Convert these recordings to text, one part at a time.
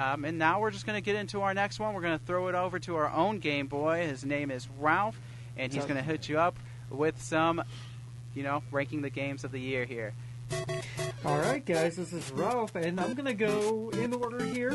And now we're just going to get into our next one. We're going to throw it over to our own Game Boy. His name is Ralph, and he's going to hit you up with some, ranking the games of the year here. Alright guys, this is Ralph, and I'm gonna go in order here.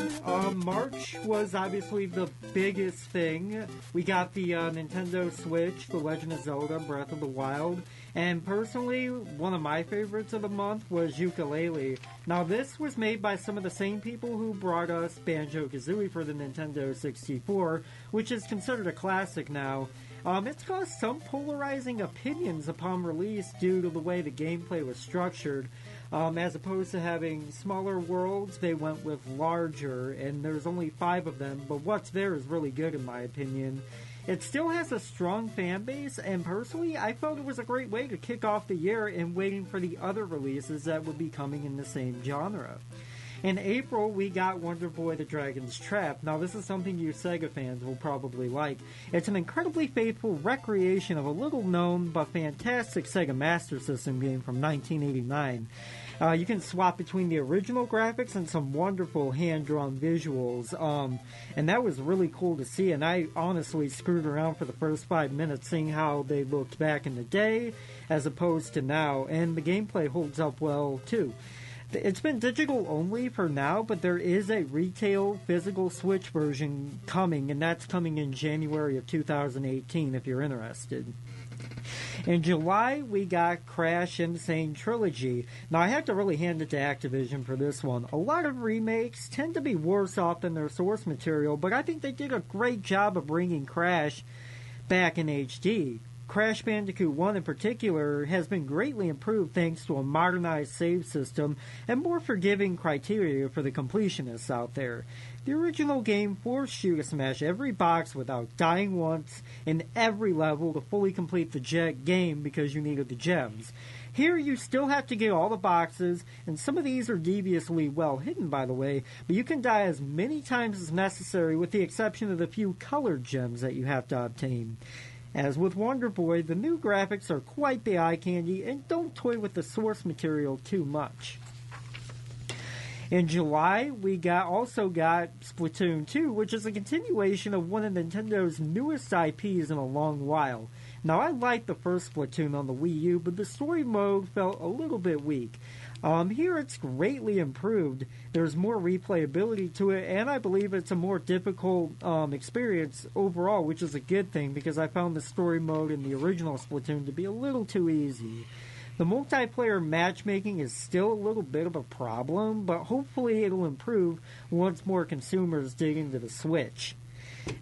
March was obviously the biggest thing. We got the Nintendo Switch, The Legend of Zelda Breath of the Wild, and personally, one of my favorites of the month was Yooka-Laylee. Now this was made by some of the same people who brought us Banjo-Kazooie for the Nintendo 64, which is considered a classic now. It's caused some polarizing opinions upon release due to the way the gameplay was structured. As opposed to having smaller worlds, they went with larger, and there's only 5 of them, but what's there is really good in my opinion. It still has a strong fan base, and personally, I felt it was a great way to kick off the year and waiting for the other releases that would be coming in the same genre. In April, we got Wonder Boy the Dragon's Trap. Now, this is something you Sega fans will probably like. It's an incredibly faithful recreation of a little-known but fantastic Sega Master System game from 1989. You can swap between the original graphics and some wonderful hand-drawn visuals, and that was really cool to see, and I honestly screwed around for the first 5 minutes seeing how they looked back in the day as opposed to now, and the gameplay holds up well, too. It's been digital only for now, but there is a retail physical Switch version coming, and that's coming in January of 2018 if you're interested. In July, we got Crash N. Sane Trilogy. Now, I have to really hand it to Activision for this one. A lot of remakes tend to be worse off than their source material, but I think they did a great job of bringing Crash back in HD. Crash Bandicoot 1 in particular has been greatly improved thanks to a modernized save system and more forgiving criteria for the completionists out there. The original game forced you to smash every box without dying once in every level to fully complete the game because you needed the gems. Here you still have to get all the boxes, and some of these are deviously well hidden by the way, but you can die as many times as necessary with the exception of the few colored gems that you have to obtain. As with Wonder Boy, the new graphics are quite the eye candy and don't toy with the source material too much. In July, we also got Splatoon 2, which is a continuation of one of Nintendo's newest IPs in a long while. Now, I liked the first Splatoon on the Wii U, but the story mode felt a little bit weak. Here it's greatly improved. There's more replayability to it, and I believe it's a more difficult experience overall, which is a good thing because I found the story mode in the original Splatoon to be a little too easy. The multiplayer matchmaking is still a little bit of a problem, but hopefully it'll improve once more consumers dig into the Switch.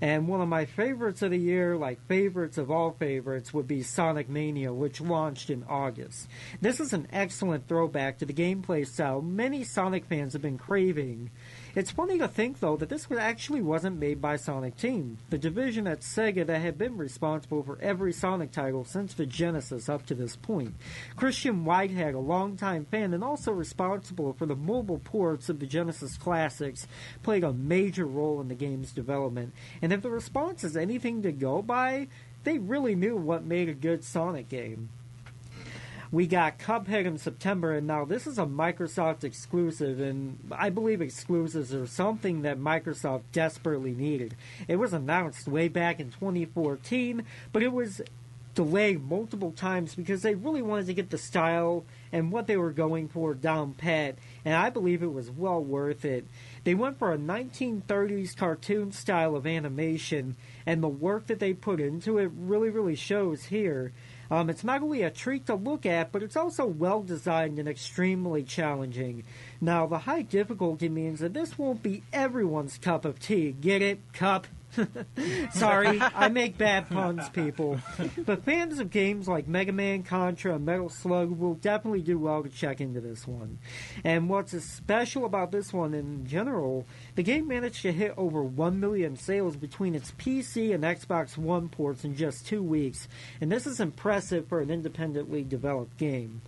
And one of my favorites of the year, like favorites of all favorites, would be Sonic Mania, which launched in August. This is an excellent throwback to the gameplay style many Sonic fans have been craving. It's funny to think, though, that this actually wasn't made by Sonic Team, the division at Sega that had been responsible for every Sonic title since the Genesis up to this point. Christian Whitehead, a longtime fan and also responsible for the mobile ports of the Genesis classics, played a major role in the game's development. And if the response is anything to go by, they really knew what made a good Sonic game. We got Cuphead in September, and now this is a Microsoft exclusive, and I believe exclusives are something that Microsoft desperately needed. It was announced way back in 2014, but it was delayed multiple times because they really wanted to get the style and what they were going for down pat, and I believe it was well worth it. They went for a 1930s cartoon style of animation, and the work that they put into it really shows here. It's not only a treat to look at, but it's also well designed and extremely challenging. Now, the high difficulty means that this won't be everyone's cup of tea. Get it? Cup? Sorry, I make bad puns, people. But fans of games like Mega Man, Contra, and Metal Slug will definitely do well to check into this one. And what's special about this one in general, the game managed to hit over 1 million sales between its PC and Xbox One ports in just 2 weeks, and this is impressive for an independently developed game.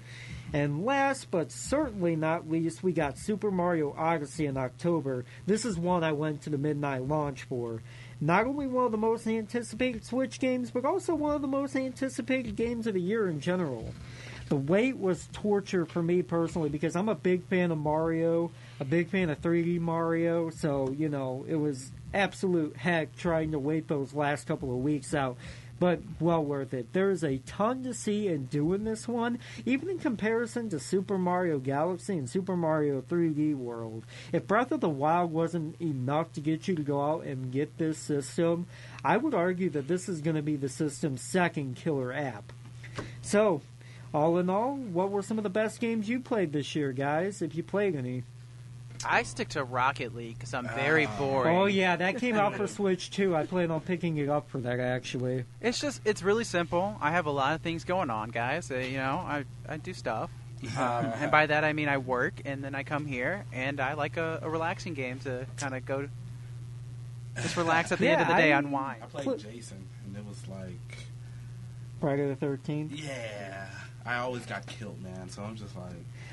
And last but certainly not least, we got Super Mario Odyssey in October. This is one I went to the midnight launch for. Not only one of the most anticipated Switch games, but also one of the most anticipated games of the year in general. The wait was torture for me personally because I'm a big fan of Mario. a big fan of 3D Mario, so, you know, it was absolute heck trying to wait those last couple of weeks out. But well worth it. There's a ton to see in doing this one, even in comparison to Super Mario Galaxy and Super Mario 3D World. If Breath of the Wild wasn't enough to get you to go out and get this system, I would argue that this is going to be the system's second killer app. So, all in all, what were some of the best games you played this year, guys, if you played any? I stick to Rocket League because I'm very boring. Oh, yeah, that came out for Switch, too. I plan on picking it up for that, actually. It's really simple. I have a lot of things going on, guys. You know, I do stuff. And by that, I mean I work, and then I come here, and I like a relaxing game to kind of go, just relax at the end of the day, unwind. I played Jason, and it was like... Friday the 13th? Yeah. I always got killed, man, so I'm just like...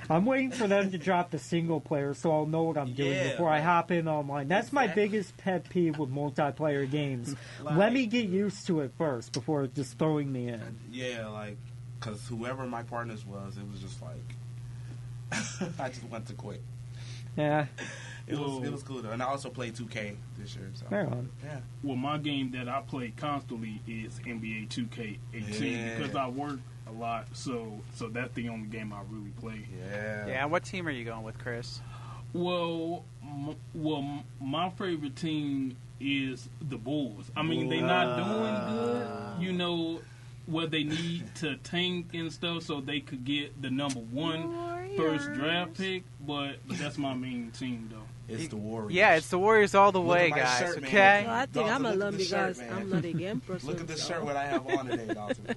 I'm waiting for them to drop the single player so I'll know what I'm doing before I hop in online. That's my biggest pet peeve with multiplayer games. Like, let me get used to it first before just throwing me in. Yeah, like, because whoever my partners was, it was just like... I just wanted to quit. Yeah. It was cool, though. And I also played 2K this year. So. Fair on. Yeah. Well, my game that I play constantly is NBA 2K18 because I work a lot, so that's the only game I really play. Yeah. Yeah, what team are you going with, Chris? Well, my favorite team is the Bulls. I mean, they're not doing good, you know, where they need to tank and stuff so they could get the number one first draft pick, but that's my main team, though. It's the Warriors. Yeah, it's the Warriors all the way, at my guys. shirt, man. Okay. Well, I think Dalton, I'm look at alone the shirt, because man. I'm not a game person. Look at the so. shirt what I have on today, Dalton.